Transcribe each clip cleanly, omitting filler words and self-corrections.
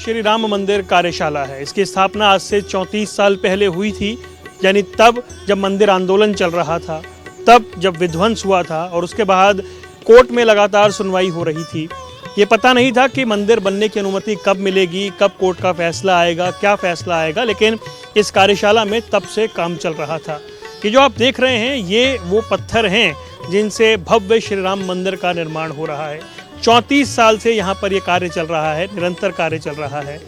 श्री राम मंदिर कार्यशाला है। इसकी स्थापना आज से 34 साल पहले हुई थी, यानी तब जब मंदिर आंदोलन चल रहा था, तब जब विध्वंस हुआ था और उसके बाद कोर्ट में लगातार सुनवाई हो रही थी। ये पता नहीं था कि मंदिर बनने की अनुमति कब मिलेगी, कब कोर्ट का फैसला आएगा, क्या फैसला आएगा, लेकिन इस कार्यशाला में तब से काम चल रहा था। ये जो आप देख रहे हैं ये वो पत्थर हैं जिनसे भव्य श्री राम मंदिर का निर्माण हो रहा है। 34 साल से यहाँ पर ये कार्य चल रहा है, निरंतर कार्य चल रहा है।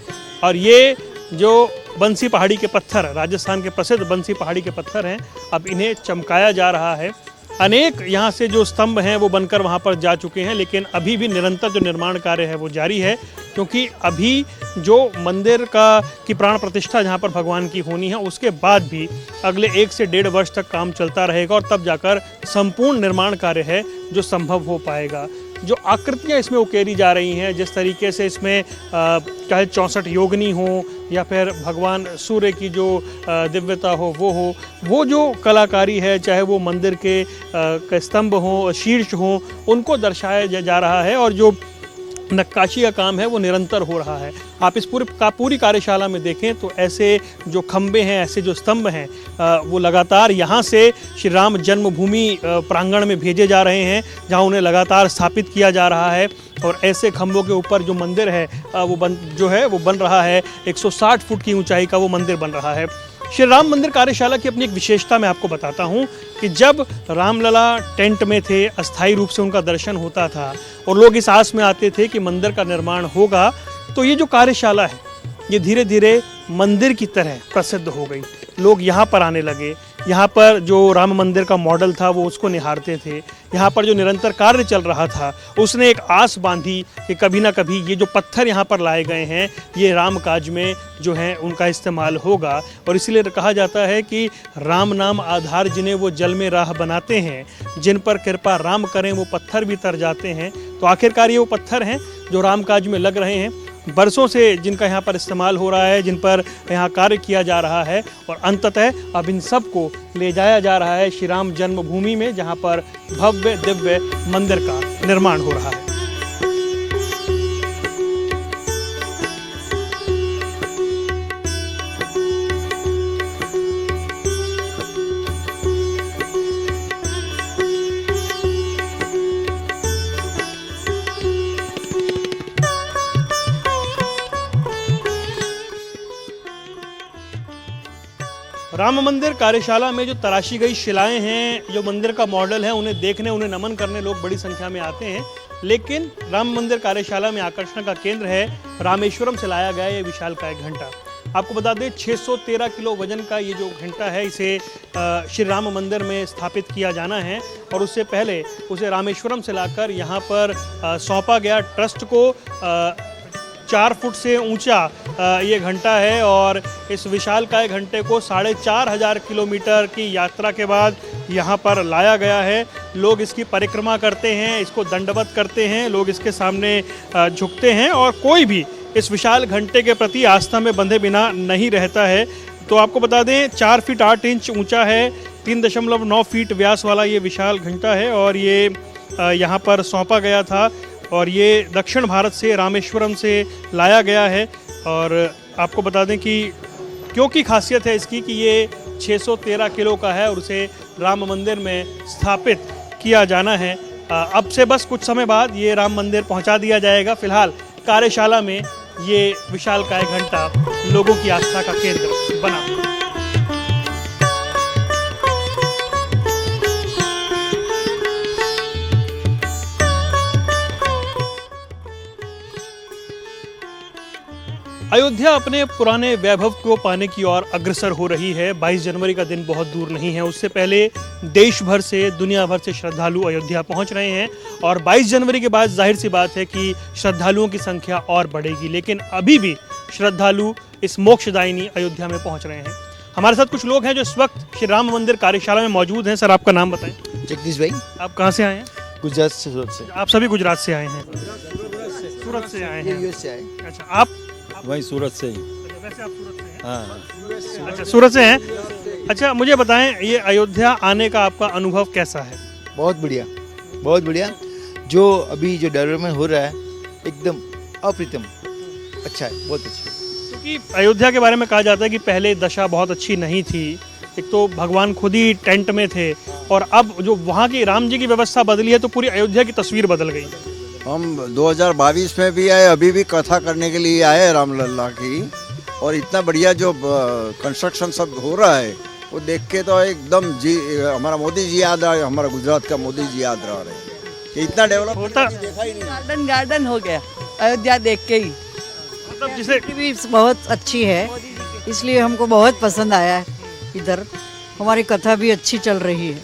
और ये जो बंसी पहाड़ी के पत्थर, राजस्थान के प्रसिद्ध बंसी पहाड़ी के पत्थर हैं, अब इन्हें चमकाया जा रहा है। अनेक यहाँ से जो स्तंभ हैं वो बनकर वहाँ पर जा चुके हैं, लेकिन अभी भी निरंतर जो निर्माण कार्य है वो जारी है, क्योंकि अभी जो मंदिर की प्राण प्रतिष्ठा जहाँ पर भगवान की होनी है, उसके बाद भी अगले 1 से 1.5 वर्ष तक काम चलता रहेगा और तब जाकर संपूर्ण निर्माण कार्य है जो संभव हो पाएगा। जो आकृतियाँ इसमें उकेरी जा रही हैं, जिस तरीके से इसमें चाहे 64 योगिनी हो या फिर भगवान सूर्य की जो दिव्यता हो, वो जो कलाकारी है, चाहे वो मंदिर के स्तंभ हों, शीर्ष हों, उनको दर्शाया जा रहा है। और जो नक्काशी का काम है वो निरंतर हो रहा है। आप इस पूरी कार्यशाला में देखें तो ऐसे जो खंबे हैं, ऐसे जो स्तंभ हैं, वो लगातार यहाँ से श्री राम जन्मभूमि प्रांगण में भेजे जा रहे हैं, जहाँ उन्हें लगातार स्थापित किया जा रहा है। और ऐसे खंभों के ऊपर जो मंदिर है वो बन रहा है। 160 फुट की ऊंचाई का वो मंदिर बन रहा है। श्री राम मंदिर कार्यशाला की अपनी एक विशेषता मैं आपको बताता हूँ कि जब रामलला टेंट में थे, अस्थायी रूप से उनका दर्शन होता था और लोग इस आस में आते थे कि मंदिर का निर्माण होगा, तो ये जो कार्यशाला है ये धीरे धीरे मंदिर की तरह प्रसिद्ध हो गई। लोग यहाँ पर आने लगे, यहाँ पर जो राम मंदिर का मॉडल था वो उसको निहारते थे। यहाँ पर जो निरंतर कार्य चल रहा था उसने एक आस बांधी कि कभी ना कभी ये जो पत्थर यहाँ पर लाए गए हैं ये राम काज में जो है उनका इस्तेमाल होगा। और इसीलिए कहा जाता है कि राम नाम आधार जिन्हें वो जल में राह बनाते हैं, जिन पर कृपा राम करें वो पत्थर भी तर जाते हैं। तो आखिरकार ये वो पत्थर हैं जो राम काज में लग रहे हैं, बरसों से जिनका यहाँ पर इस्तेमाल हो रहा है, जिन पर यहाँ कार्य किया जा रहा है। और अंततः अब इन सब को ले जाया जा रहा है श्री राम जन्मभूमि में, जहाँ पर भव्य दिव्य मंदिर का निर्माण हो रहा है। राम मंदिर कार्यशाला में जो तराशी गई शिलाएं हैं, जो मंदिर का मॉडल है, उन्हें देखने, उन्हें नमन करने लोग बड़ी संख्या में आते हैं। लेकिन राम मंदिर कार्यशाला में आकर्षण का केंद्र है रामेश्वरम से लाया गया ये विशालकाय घंटा। आपको बता दें 613 किलो वजन का ये जो घंटा है, इसे श्री राम मंदिर में स्थापित किया जाना है और उससे पहले उसे रामेश्वरम से लाकर यहाँ पर सौंपा गया ट्रस्ट को। 4 फुट से ऊंचा ये घंटा है और इस विशालकाय घंटे को 4500 किलोमीटर की यात्रा के बाद यहाँ पर लाया गया है। लोग इसकी परिक्रमा करते हैं, इसको दंडवत करते हैं, लोग इसके सामने झुकते हैं और कोई भी इस विशाल घंटे के प्रति आस्था में बंधे बिना नहीं रहता है। तो आपको बता दें 4 फीट 8 इंच ऊंचा है, 3.9 फीट व्यास वाला ये विशाल घंटा है और ये यहाँ पर सौंपा गया था और ये दक्षिण भारत से रामेश्वरम से लाया गया है। और आपको बता दें कि क्योंकि खासियत है इसकी कि ये 613 किलो का है और उसे राम मंदिर में स्थापित किया जाना है। अब से बस कुछ समय बाद ये राम मंदिर पहुंचा दिया जाएगा। फिलहाल कार्यशाला में ये विशालकाय घंटा लोगों की आस्था का केंद्र बना। अयोध्या अपने पुराने वैभव को पाने की ओर अग्रसर हो रही है। 22 जनवरी का दिन बहुत दूर नहीं है, उससे पहले देश भर से, दुनिया भर से श्रद्धालु अयोध्या पहुंच रहे हैं और 22 जनवरी के बाद जाहिर सी बात है कि श्रद्धालुओं की संख्या और बढ़ेगी। लेकिन अभी भी श्रद्धालु इस मोक्षदायिनी अयोध्या में पहुंच रहे हैं। हमारे साथ कुछ लोग हैं जो इस वक्त श्री राम मंदिर कार्यशाला में मौजूद हैं। सर, आपका नाम बताएं। जगदीश भाई। आप कहाँ से आए हैं? गुजरात से। सूरत से। आप सभी गुजरात से आए हैं? सूरत से आए हैं। यूएस से आए। अच्छा, आप वही सूरत से ही। वैसे आप सूरत से हैं? हाँ। अच्छा, सूरत से हैं। अच्छा, मुझे बताएं ये अयोध्या आने का आपका अनुभव कैसा है? बहुत बढ़िया, बहुत बढ़िया। जो अभी जो डेवलपमेंट हो रहा है एकदम अप्रतिम। अच्छा है, बहुत अच्छा है। क्योंकि अयोध्या के बारे में कहा जाता है कि पहले दशा बहुत अच्छी नहीं थी। एक तो भगवान खुद ही टेंट में थे और अब जो वहाँ की राम जी की व्यवस्था बदली है तो पूरी अयोध्या की तस्वीर बदल गई। हम 2022 में भी आए, अभी भी कथा करने के लिए आए रामलला की। और इतना बढ़िया जो कंस्ट्रक्शन सब हो रहा है वो देख के तो एकदम जी हमारा मोदी जी याद आ रहे, हमारा गुजरात का मोदी जी याद आ रहे कि इतना डेवलप होता देखा ही नहीं। गार्डन हो गया अयोध्या देख के ही। मतलब जिसे भी बहुत अच्छी है, इसलिए हमको बहुत पसंद आया है। इधर हमारी कथा भी अच्छी चल रही है।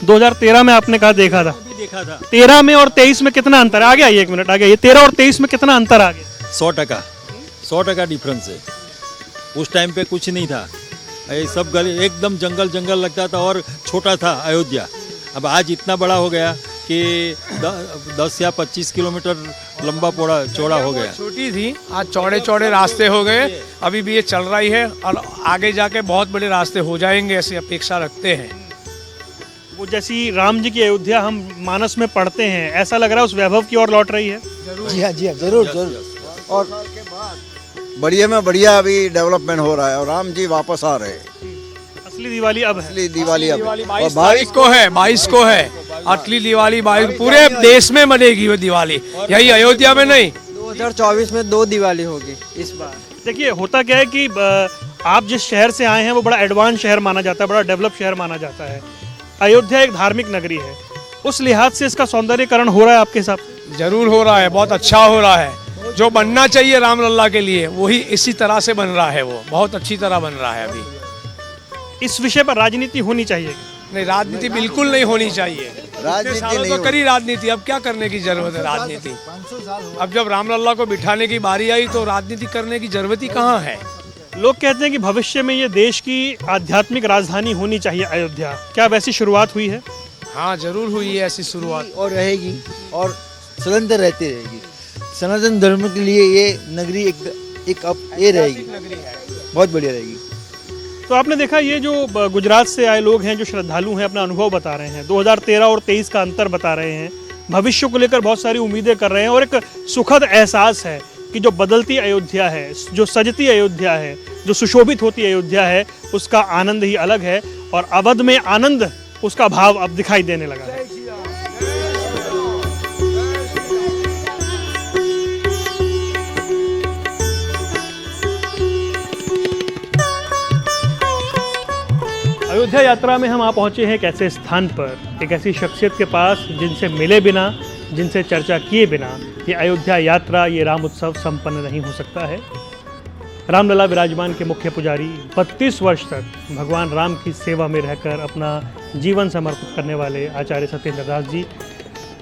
2013 में आपने कहा देखा था, देखा था 13 में और 23 में कितना अंतर आ गया? एक मिनट आ गया, ये 13 और 23 में कितना अंतर आ गया? 100% डिफरेंस है। उस टाइम पे कुछ नहीं था, ये सब गली एकदम जंगल जंगल लगता था और छोटा था अयोध्या। अब आज इतना बड़ा हो गया कि 10 या 25 किलोमीटर लंबा चौड़ा हो गया। छोटी थी, आज चौड़े चौड़े रास्ते हो गए। अभी भी ये चल रही है और आगे जाके बहुत बड़े रास्ते हो जाएंगे, ऐसी अपेक्षा रखते हैं। वो जैसी राम जी की अयोध्या हम मानस में पढ़ते हैं, ऐसा लग रहा है उस वैभव की ओर लौट रही है। जी हाँ, जरूर जरूर। और बढ़िया में बढ़िया अभी डेवलपमेंट हो रहा है और राम जी वापस आ रहे हैं। असली दिवाली अब है। असली दिवाली अब दिवाली और 22 तारीख को है, 22 को है असली दिवाली। 22 पूरे देश में मनेगी वो दिवाली, यही अयोध्या में नहीं। 2024 में 2 दिवाली होगी इस बार। देखिए होता क्या है कि आप जिस शहर से आए हैं वो बड़ा एडवांस शहर माना जाता है, बड़ा डेवलप शहर माना जाता है। अयोध्या एक धार्मिक नगरी है, उस लिहाज से इसका सौंदर्यीकरण हो रहा है आपके हिसाब से? जरूर हो रहा है, बहुत अच्छा हो रहा है। जो बनना चाहिए रामलला के लिए वही इसी तरह से बन रहा है, वो बहुत अच्छी तरह बन रहा है। अभी इस विषय पर राजनीति होनी चाहिए। नहीं, राजनीति बिल्कुल नहीं होनी चाहिए। राजनीति सालों नहीं तो करी राजनीति, अब क्या करने की जरूरत है राजनीति? अब जब रामलला को बिठाने की बारी आई तो राजनीति करने की जरूरत ही कहाँ है? लोग कहते हैं कि भविष्य में ये देश की आध्यात्मिक राजधानी होनी चाहिए अयोध्या, क्या वैसी शुरुआत हुई है? हाँ, जरूर हुई है ऐसी शुरुआत। और रहेगी और सदंतर रहती रहेगी। सनातन धर्म के लिए ये नगरी एक अब ये रहेगी, बहुत बढ़िया रहेगी। तो आपने देखा ये जो गुजरात से आए लोग हैं, जो श्रद्धालु हैं, अपना अनुभव बता रहे हैं, 2013 और 23 का अंतर बता रहे हैं, भविष्य को लेकर बहुत सारी उम्मीदें कर रहे हैं और एक सुखद एहसास है कि जो बदलती अयोध्या है, जो सजती अयोध्या है, जो सुशोभित होती अयोध्या है, उसका आनंद ही अलग है और अवध में आनंद, उसका भाव अब दिखाई देने लगा है। अयोध्या यात्रा में हम आ पहुंचे हैं एक ऐसे स्थान पर, एक ऐसी शख्सियत के पास जिनसे मिले बिना, जिनसे चर्चा किए बिना ये अयोध्या यात्रा, ये राम उत्सव संपन्न नहीं हो सकता है। रामलला विराजमान के मुख्य पुजारी 32 वर्ष तक भगवान राम की सेवा में रहकर अपना जीवन समर्पित करने वाले आचार्य सत्येंद्र दास जी।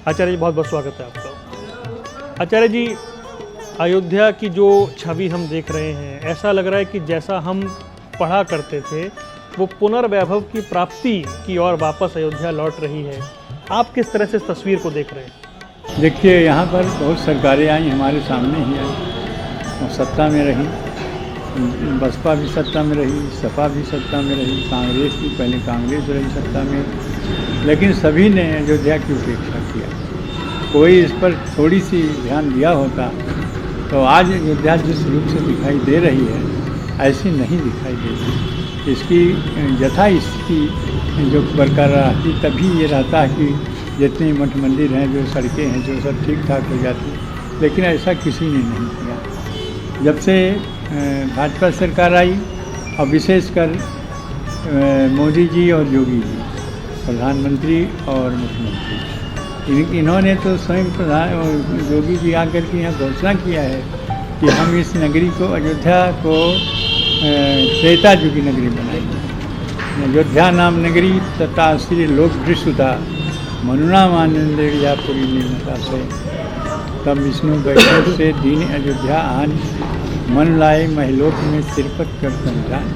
आचार्य जी, बहुत बहुत स्वागत है आपका। आचार्य जी, अयोध्या की जो छवि हम देख रहे हैं, ऐसा लग रहा है कि जैसा हम पढ़ा करते थे वो पुनर्वैभव की प्राप्ति की ओर वापस अयोध्या लौट रही है। आप किस तरह से इस तस्वीर को देख रहे हैं? देखिए, यहाँ पर बहुत सरकारें आई, हमारे सामने ही आई और सत्ता में रही। बसपा भी सत्ता में रही, सपा भी सत्ता में रही, कांग्रेस भी, पहले कांग्रेस रही सत्ता में, लेकिन सभी ने अयोध्या की उपेक्षा किया। कोई इस पर थोड़ी सी ध्यान दिया होता तो आज अयोध्या जिस रूप से दिखाई दे रही है ऐसी नहीं दिखाई देती। इसकी यथास्थिति जो बरकरार रहती, तभी ये रहता है कि जितने मठ मंदिर हैं, जो सड़कें हैं, जो सब ठीक ठाक हो जाती, लेकिन ऐसा किसी ने नहीं किया। जब से भाजपा सरकार आई और विशेषकर मोदी जी और योगी जी, प्रधानमंत्री और मुख्यमंत्री, इन्होंने तो स्वयं योगी जी आकर के यहाँ घोषणा किया है कि हम इस नगरी को, अयोध्या को त्रेता युग की नगरी बनाएंगे। अयोध्या नाम नगरी तथा श्री लोक दृश्यता मनुना मानंदिया पुरी निर्मता से तब विष्णु वैष्णव से दीन अयोध्या आन मन लाए महलोक में सिरपत कर संजान।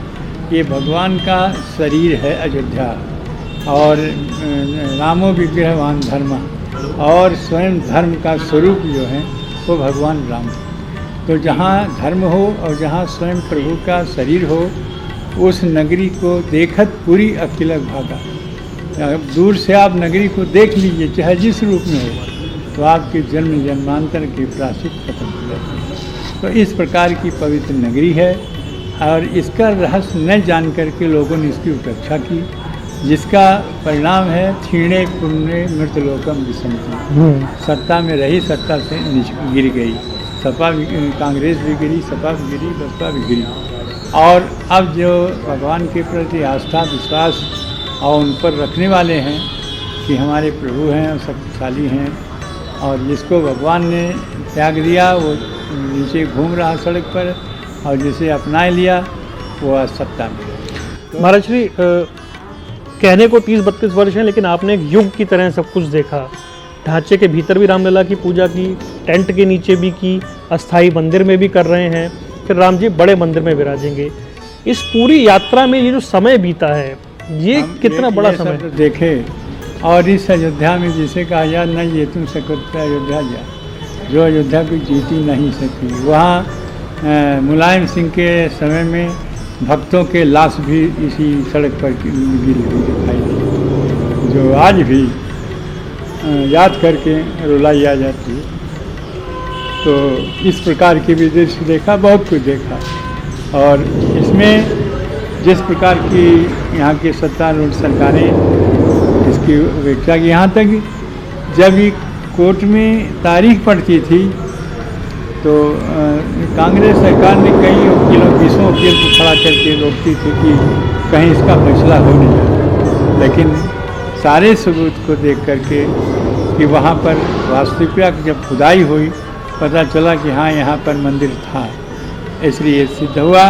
ये भगवान का शरीर है अयोध्या और रामो विग्रहवान धर्म, और स्वयं धर्म का स्वरूप जो है वो भगवान राम। तो जहाँ धर्म हो और जहाँ स्वयं प्रभु का शरीर हो, उस नगरी को देखत पूरी अखिल भागा। दूर से आप नगरी को देख लीजिए, चाहे जिस रूप में हो, तो आपके जन्म जन्मांतर की प्रायश्चित खत्म हो जाती है। तो इस प्रकार की पवित्र नगरी है और इसका रहस्य न जान करके लोगों ने इसकी उपेक्षा की, जिसका परिणाम है क्षीणे पुण्य मृतलोकम विसंति। सत्ता में रही, सत्ता से गिर गई, सपा कांग्रेस भी गिरी, सपा भी गिरी, बसपा भी गिरी। और अब जो भगवान के प्रति आस्था विश्वास और उन पर रखने वाले हैं कि हमारे प्रभु हैं और शक्तिशाली हैं, और जिसको भगवान ने त्याग दिया वो नीचे घूम रहा सड़क पर, और जिसे अपना लिया वो आज सत्ता में। महाराज श्री कहने को 30-32 वर्ष हैं, लेकिन आपने एक युग की तरह सब कुछ देखा। ढांचे के भीतर भी रामलला की पूजा की, टेंट के नीचे भी की, अस्थाई मंदिर में भी कर रहे हैं, फिर राम जी बड़े मंदिर में विराजेंगे। इस पूरी यात्रा में ये जो समय बीता है, ये कितना बड़ा समय है। देखे और इस अयोध्या में जिसे कहा जाए न ये तुम सकते अयोध्या जा, जो अयोध्या को जीती नहीं सकी। वहाँ मुलायम सिंह के समय में भक्तों के लाश भी इसी सड़क पर गिरी हुई दिखाई दी, जो आज भी याद करके रुलाई आ जाती है। तो इस प्रकार के भी दृश्य देखा, बहुत कुछ देखा। और इसमें जिस प्रकार की यहाँ की सत्तारूढ़ सरकारें इसकी उपेक्षा की, यहाँ तक जब ये कोर्ट में तारीख पड़ती थी तो कांग्रेस सरकार ने कई वकीलों 20 वकील को खड़ा करके रोकती थी कि कहीं इसका फैसला हो नहीं जाए। लेकिन सारे सबूत को देख करके कि वहाँ पर वास्तविकता जब खुदाई हुई, पता चला कि हाँ यहाँ पर मंदिर था, इसलिए सिद्ध हुआ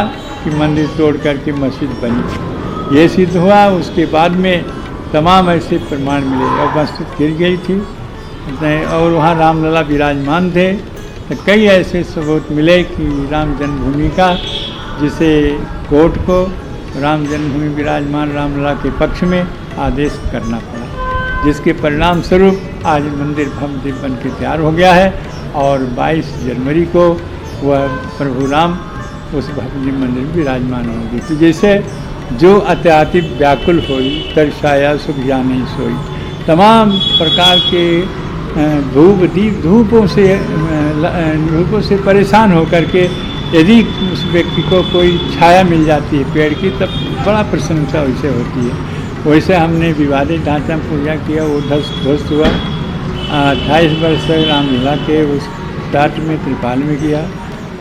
कि मंदिर तोड़ करके मस्जिद बनी। ये सिद्ध हुआ। उसके बाद में तमाम ऐसे प्रमाण मिले। अब मस्जिद गिर गई थी और वहाँ रामलला विराजमान थे, तो कई ऐसे सबूत मिले कि राम जन्मभूमि का, जिसे कोर्ट को राम जन्मभूमि विराजमान रामलला के पक्ष में आदेश करना पड़ा, जिसके परिणाम स्वरूप आज मंदिर भव्य बन के तैयार हो गया है। और 22 जनवरी को वह प्रभु राम उस भव्य मंदिर में विराजमान होंगे। तो जैसे जो अत्यातिक व्याकुल होई तरसाया सुख जा नहीं सोई, तमाम प्रकार के धूपों से परेशान होकर के यदि उस व्यक्ति को कोई छाया मिल जाती है पेड़ की, तब बड़ा प्रशंसा वैसे होती है। वैसे हमने विवादित ढांचा पूजा किया, वो ध्वस्त हुआ। 28 वर्ष तक रामलीला के उस टाट में त्रिपाल में किया,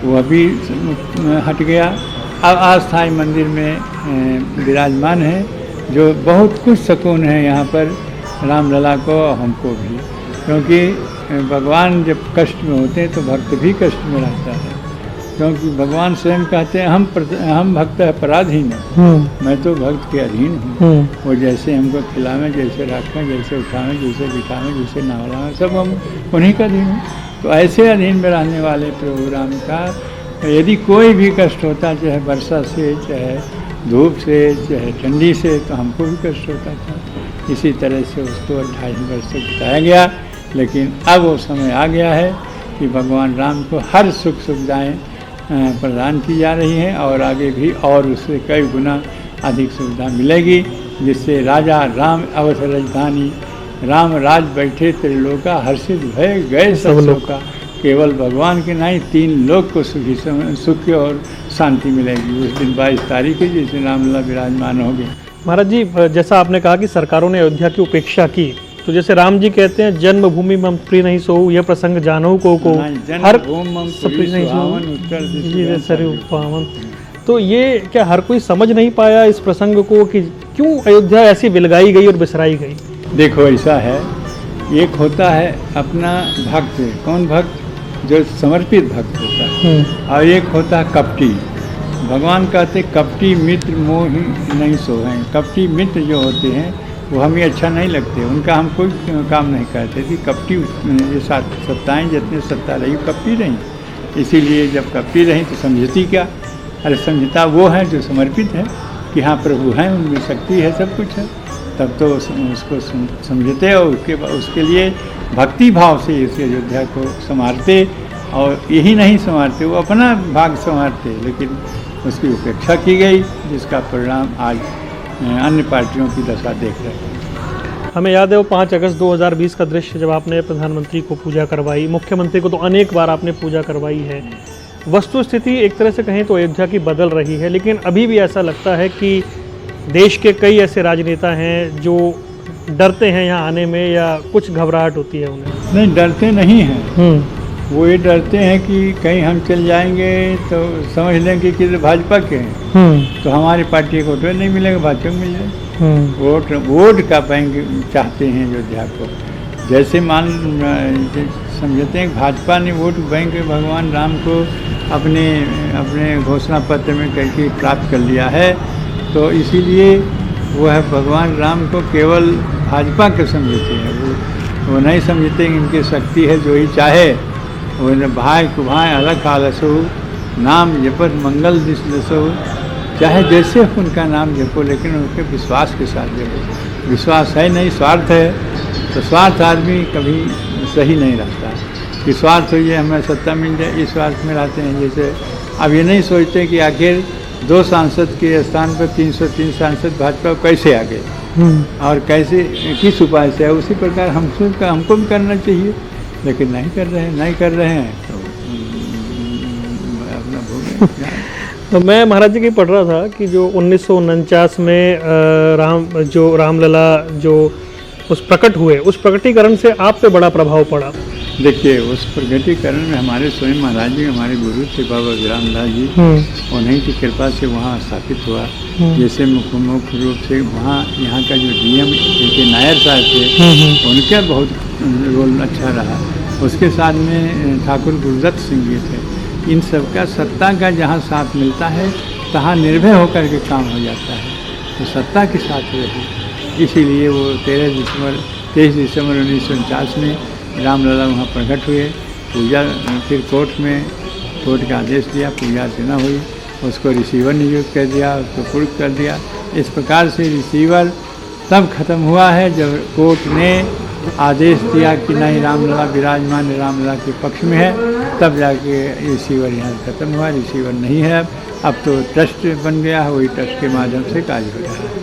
वह भी हट गया। अब अस्थाई मंदिर में विराजमान है, जो बहुत कुछ सुकून है यहाँ पर रामलला को, हमको भी, क्योंकि भगवान जब कष्ट में होते हैं तो भक्त भी कष्ट में रहता है। क्योंकि भगवान स्वयं कहते हैं हम भक्त अपराधीन हैं, मैं तो भक्त के अधीन हूँ। वो जैसे हमको खिलावें, जैसे रखें, जैसे उठावें, जैसे बिठावें, जैसे नहलावें, सब हम उन्हीं का अधीन हैं। तो ऐसे अधीन में रहने वाले प्रभु राम का यदि कोई भी कष्ट होता, चाहे वर्षा से, चाहे धूप से, चाहे ठंडी से, तो हमको भी कष्ट होता था। इसी तरह से उसको 28 वर्ष तक बिताया गया। लेकिन अब वो समय आ गया है कि भगवान राम को हर सुख सुविधाएँ प्रदान की जा रही हैं, और आगे भी और उससे कई गुना अधिक सुविधा मिलेगी, जिससे राजा राम अवध राजधानी राम राज बैठे त्रिलोका हर्षित भय गए सब लोका। केवल भगवान के नहीं 3 लोक को सुख और शांति मिलेगी उस दिन 22 तारीख है, जिस दिन रामलला विराजमान होंगे। महाराज जी, जैसा आपने कहा कि सरकारों ने अयोध्या की उपेक्षा की, तो जैसे राम जी कहते हैं जन्मभूमि मम प्रिय नहीं सोऊं, यह प्रसंग जानहु को हर पावन। तो ये क्या हर कोई समझ नहीं पाया इस प्रसंग को कि क्यों अयोध्या ऐसी विलगाई गई और बिसराई गई? देखो ऐसा है, एक होता है अपना भक्त, कौन भक्त? जो समर्पित भक्त होता है, और एक होता है कपटी। भगवान कहते कपटी मित्र मोह नहीं सोहें। कपटी मित्र जो होते हैं वो हमें अच्छा नहीं लगते, उनका हम कोई काम नहीं करते थी। कपटी ये सत्ताएँ जितने सत्ता रही कपटी रही, इसीलिए जब कपटी रही तो समझती क्या? अरे समझता वो है जो समर्पित है कि हाँ प्रभु हैं, उनमें शक्ति है, सब कुछ है, तब तो उसको समझते और उसके लिए भक्ति भाव से इस अयोध्या को संवारते। और यही नहीं संवारते, वो अपना भाग संवारते, लेकिन उसकी उपेक्षा की गई, जिसका परिणाम आज अन्य पार्टियों की दशा देख रहे हैं। हमें याद है वो 5 अगस्त 2020 का दृश्य, जब आपने प्रधानमंत्री को पूजा करवाई, मुख्यमंत्री को तो अनेक बार आपने पूजा करवाई है। वस्तु स्थिति एक तरह से कहें तो अयोध्या की बदल रही है, लेकिन अभी भी ऐसा लगता है कि देश के कई ऐसे राजनेता हैं जो डरते हैं यहाँ आने में, या कुछ घबराहट होती है उन्हें? नहीं, डरते नहीं हैं। वो ये डरते हैं कि कहीं हम चल जाएंगे तो समझ लेंगे कि भाजपा के हैं, तो हमारी पार्टी को वोट नहीं मिलेगा, भाजपा को मिल जाए। वोट का बैंक चाहते हैं अयोध्या को। जैसे समझते हैं भाजपा ने वोट बैंक भगवान राम को अपने घोषणा पत्र में करके प्राप्त कर लिया है, तो इसीलिए वो है भगवान राम को केवल भाजपा के समझते हैं। वो नहीं समझते कि इनकी शक्ति है, जो ही चाहे वो भाई कुभाई अलग आलसो नाम जपत मंगल दिश दसो, चाहे जैसे उनका नाम जपो, लेकिन उनके विश्वास के साथ जपो। विश्वास है नहीं, स्वार्थ है, तो स्वार्थ आदमी कभी सही नहीं रहता कि स्वार्थ हो ये हमें सत्ता मिल जाए, इस स्वार्थ में रहते हैं। जैसे अब ये नहीं सोचते कि आखिर 2 सांसद के स्थान पर 303 सांसद भाजपा कैसे आ गए और कैसे किस उपाय से है। उसी प्रकार हमको भी करना चाहिए, लेकिन नहीं कर रहे हैं तो अपना भोग। तो मैं महाराज जी की पढ़ रहा था कि जो 1949 में रामलला जो उस प्रकट हुए, उस प्रकटीकरण से आप पे बड़ा प्रभाव पड़ा। देखिए, उस प्रगटीकरण में हमारे स्वयं महाराज जी हमारे गुरु थे बाबा विरामदास जी, उन्हीं की कृपा से वहाँ स्थापित हुआ। जैसे मुख्य रूप से वहाँ यहाँ का जो डीएम के नायर साहब थे, उनका बहुत रोल अच्छा रहा। उसके साथ में ठाकुर गुरुदत्त सिंह जी थे। इन सबका सत्ता का जहाँ साथ मिलता है तहाँ निर्भय होकर के काम हो जाता है, तो सत्ता के साथ रही। इसीलिए वो 23 दिसंबर 1949 में रामलला वहाँ प्रकट हुए। पूजा फिर कोर्ट का आदेश दिया, पूजा अर्चना हुई, उसको रिसीवर नियुक्त कर दिया, उसको पूर्ण कर दिया। इस प्रकार से रिसीवर तब खत्म हुआ है जब कोर्ट ने आदेश दिया कि नहीं, रामलला विराजमान रामलला के पक्ष में है, तब जाके रिसीवर यहाँ खत्म हुआ। रिसीवर नहीं है, अब तो ट्रस्ट बन गया है, वही ट्रस्ट के माध्यम से कार्य हो रहा है।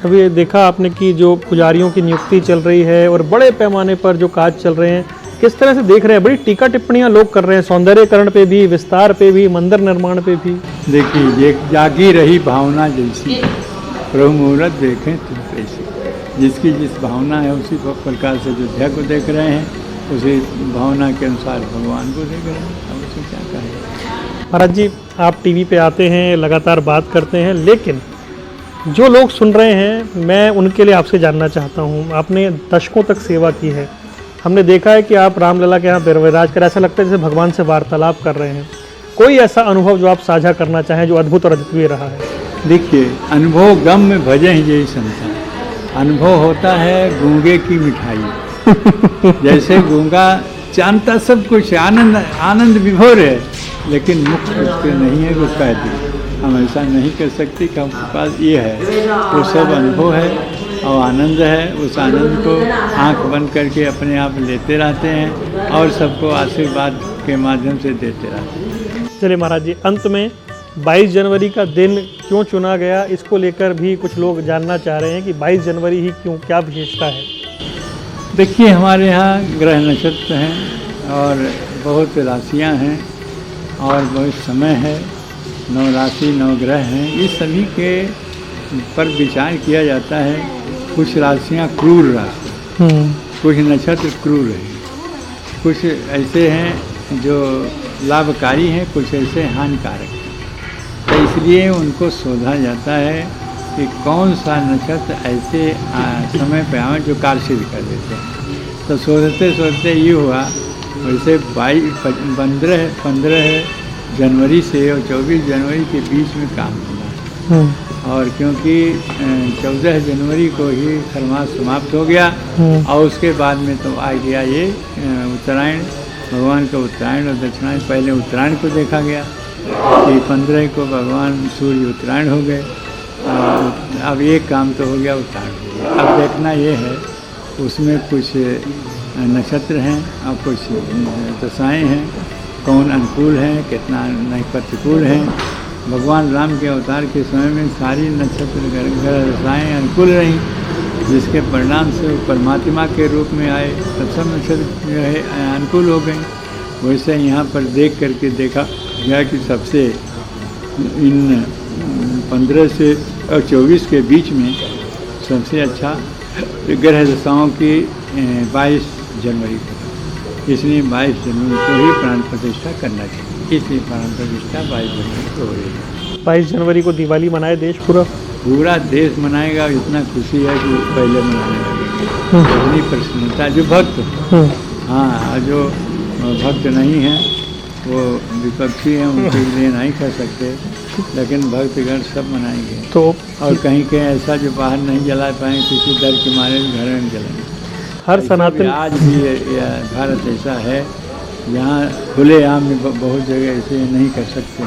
अभी ये देखा आपने कि जो पुजारियों की नियुक्ति चल रही है और बड़े पैमाने पर जो काज चल रहे हैं, किस तरह से देख रहे हैं? बड़ी टीका टिप्पणियां लोग कर रहे हैं, सौंदर्यकरण पे भी, विस्तार पे भी, मंदिर निर्माण पे भी। देखिए, ये जागी रही भावना जैसी, प्रभु मुहूर्त देखें तुम कैसे। जिसकी जिस भावना है उसी प्रकार से अयोध्या को देख रहे हैं, उसी भावना के अनुसार भगवान को देख रहे हैं। अब उसमें क्या कहें? महाराज जी, आप टीवी पे आते हैं, लगातार बात करते हैं, लेकिन जो लोग सुन रहे हैं, मैं उनके लिए आपसे जानना चाहता हूँ। आपने दशकों तक सेवा की है, हमने देखा है कि आप रामलला के यहाँ विराज कर, ऐसा लगता है जैसे भगवान से वार्तालाप कर रहे हैं। कोई ऐसा अनुभव जो आप साझा करना चाहें, जो अद्भुत और अद्वितीय रहा है? देखिए, अनुभव गम में भजन यही संसार। अनुभव होता है गूंगे की मिठाई। जैसे गूंगा जानता सब कुछ, आनंद विभोर है, लेकिन मुख उसके नहीं है, वो कह दी। हम ऐसा नहीं कर सकते कि हमारे पास ये है, वो सब अनुभव है और आनंद है। उस आनंद को आंख बंद करके अपने आप लेते रहते हैं और सबको आशीर्वाद के माध्यम से देते रहते हैं। चलिए महाराज जी, अंत में 22 जनवरी का दिन क्यों चुना गया, इसको लेकर भी कुछ लोग जानना चाह रहे हैं कि 22 जनवरी ही क्यों, क्या विशेषता है? देखिए, हमारे यहाँ ग्रह नक्षत्र हैं और बहुत राशियाँ हैं और बहुत समय है। 9 राशि 9 ग्रह हैं, इस सभी के पर विचार किया जाता है। कुछ राशियाँ क्रूर राशि, कुछ नक्षत्र क्रूर हैं, कुछ ऐसे हैं जो लाभकारी हैं, कुछ ऐसे हानिकारक हैं। तो इसलिए उनको शोधा जाता है कि कौन सा नक्षत्र ऐसे समय पे आवे जो कार्य सिद्ध कर देते हैं। तो सोचते ये हुआ, वैसे 15 जनवरी से और 24 जनवरी के बीच में काम होगा। और क्योंकि 14 जनवरी को ही खरमास समाप्त हो गया और उसके बाद में तो आ गया ये उत्तरायण, भगवान का उत्तरायण और दक्षिणायन। पहले उत्तरायण को देखा गया कि 15 को भगवान सूर्य उत्तरायण हो गए। अब एक काम तो हो गया, उत्तरायण हो गया। अब देखना ये है, उसमें कुछ नक्षत्र हैं और कुछ दशाएँ हैं, कौन अनुकूल हैं, कितना नहीं प्रतिकूल हैं। भगवान राम के अवतार के समय में सारी नक्षत्र ग्रह दशाएँ अनुकूल रहीं, जिसके परिणाम से वो परमात्मा के रूप में आए, तब सब नक्षत्र जो है अनुकूल हो गए। वैसे यहाँ पर देख करके देखा गया कि सबसे इन 15 से और 24 के बीच में सबसे अच्छा ग्रह दशाओं की 22 जनवरी को, इसलिए 22 जनवरी को ही प्राण प्रतिष्ठा करना चाहिए। इसलिए प्राण प्रतिष्ठा 22 जनवरी को हो रही है। 22 जनवरी को दिवाली मनाए देश पूरा देश मनाएगा। इतना खुशी है कि पहले मनाने लगेंगे। इतनी प्रसन्नता जो भक्त, हाँ, जो भक्त नहीं हैं वो विपक्षी हैं, उनके लिए नहीं कर सकते, लेकिन भक्तगण सब मनाएंगे। तो और कहीं कहीं ऐसा जो बाहर नहीं जला पाए, किसी डर के मारे घर में जलाएंगे। हर सनातन आज भी भारत ऐसा है जहाँ खुले आम में बहुत जगह ऐसे नहीं कर सकते,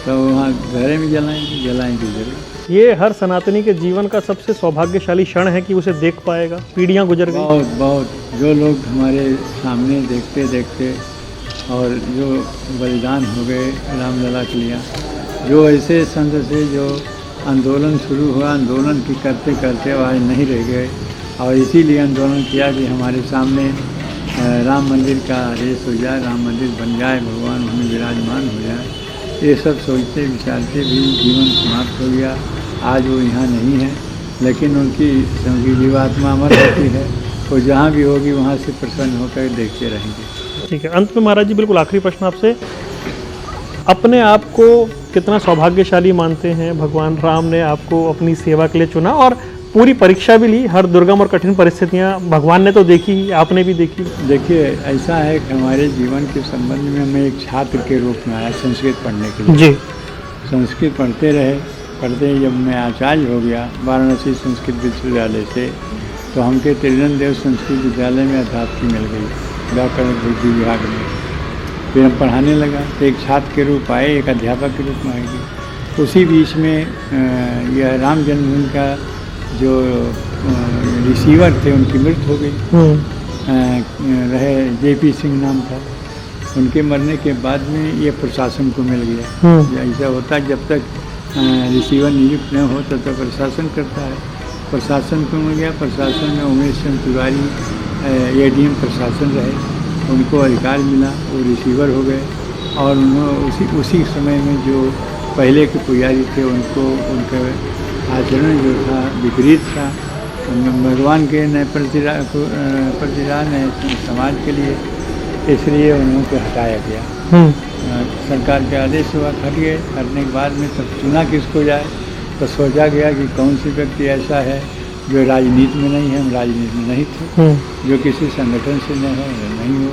तो वहाँ घर में जलाएंगे जरूर। ये हर सनातनी के जीवन का सबसे सौभाग्यशाली क्षण है कि उसे देख पाएगा। पीढ़ियां गुजर गई, बहुत जो लोग हमारे सामने देखते देखते और जो बलिदान हो गए रामलला के लिए, जो ऐसे संत से जो आंदोलन शुरू हुआ, आंदोलन की करते करते आज नहीं रह गए, और इसीलिए आंदोलन किया कि हमारे सामने राम मंदिर का आदेश हो जाए, राम मंदिर बन जाए, भगवान हमें विराजमान हो जाए। ये सब सोचते विचारते भी जीवन समाप्त हो गया। आज वो यहाँ नहीं है, लेकिन उनकी जीवात्मा अमर होती है, वो जहाँ भी होगी वहाँ से प्रसन्न होकर देखते रहेंगे। ठीक है। अंत में महाराज जी बिल्कुल आखिरी प्रश्न आपसे, अपने आप को कितना सौभाग्यशाली मानते हैं? भगवान राम ने आपको अपनी सेवा के लिए चुना और पूरी परीक्षा भी ली, हर दुर्गम और कठिन परिस्थितियां भगवान ने तो देखी ही, आपने भी देखी। देखिए, ऐसा है कि हमारे जीवन के संबंध में मैं एक छात्र के रूप में आया संस्कृत पढ़ने के लिए जी। संस्कृत पढ़ते ही जब मैं आचार्य हो गया वाराणसी संस्कृत विश्वविद्यालय से, तो हमके त्रिजन देव संस्कृत विद्यालय में अध्यापकी मिल गई व्याकरण विभाग में। फिर हम पढ़ाने लगा, तो एक छात्र के रूप आए, एक अध्यापक के रूप में आएगी। उसी बीच में यह राम जन्मभूमि का जो रिसीवर थे उनकी मृत्यु हो गई। रहे JP सिंह नाम था, उनके मरने के बाद में ये प्रशासन को मिल गया। ऐसा होता है जब तक रिसीवर नियुक्त न हो तब तक प्रशासन करता है। प्रशासन को मिल गया। प्रशासन में उमेश चंद तिवारी ADM प्रशासन रहे, उनको अधिकार मिला, वो रिसीवर हो गए। और उन्होंने उसी समय में जो पहले के पुजारी थे उनको उनका आचरण जो था विपरीत था, भगवान के नए प्रतिरा नए समाज के लिए, इसलिए उनको हटाया गया। सरकार के आदेश हुआ, हट गए। हटने के बाद में तब चुना किसको जाए, तो सोचा गया कि कौन सी व्यक्ति ऐसा है जो राजनीति में नहीं है। हम राजनीति में नहीं थे, जो किसी संगठन से न हो नहीं हो,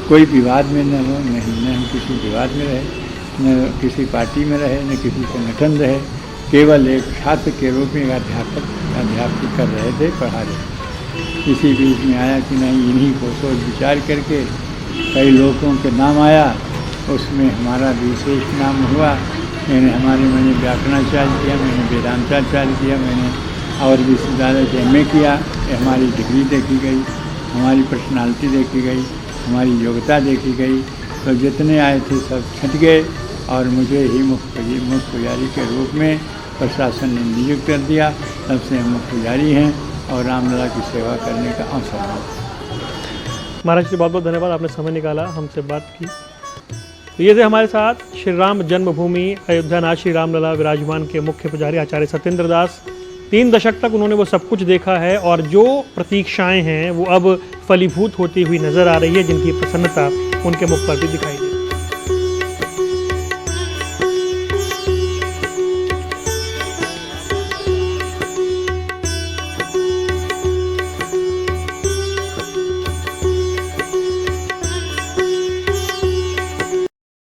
कोई विवाद में न हो, नहीं न हम किसी विवाद में रहे, न किसी पार्टी में रहे, न किसी संगठन रहे, केवल एक छात्र के रूप में अध्यापक कर रहे थे, पढ़ा रहे थे। इसी बीच में आया कि नहीं, इन्हीं को सोच विचार करके कई लोगों के नाम आया, उसमें हमारा विशेष नाम हुआ। मैंने व्याकरणाचार्य किया, मैंने वेदांताचार्य किया, मैंने और विश्वविद्यालय से MA किया। हमारी डिग्री देखी गई, हमारी पर्सनालिटी देखी गई, हमारी योग्यता देखी गई। तो जितने आए थे सब छट गए और मुझे ही मुख्य पुजारी के रूप में प्रशासन ने नियुक्त कर दिया। तब से हम मुख्य पुजारी हैं और रामलला की सेवा करने का अवसर मिला। महाराज जी बहुत बहुत धन्यवाद, आपने समय निकाला, हमसे बात की। तो ये थे हमारे साथ श्री राम जन्मभूमि अयोध्यानाथ श्री रामलला विराजमान के मुख्य पुजारी आचार्य सत्येंद्र दास। 3 दशक तक उन्होंने वो सब कुछ देखा है और जो प्रतीक्षाएं हैं वो अब फलीभूत होती हुई नजर आ रही है, जिनकी प्रसन्नता उनके मुख पर भी दिखाई दे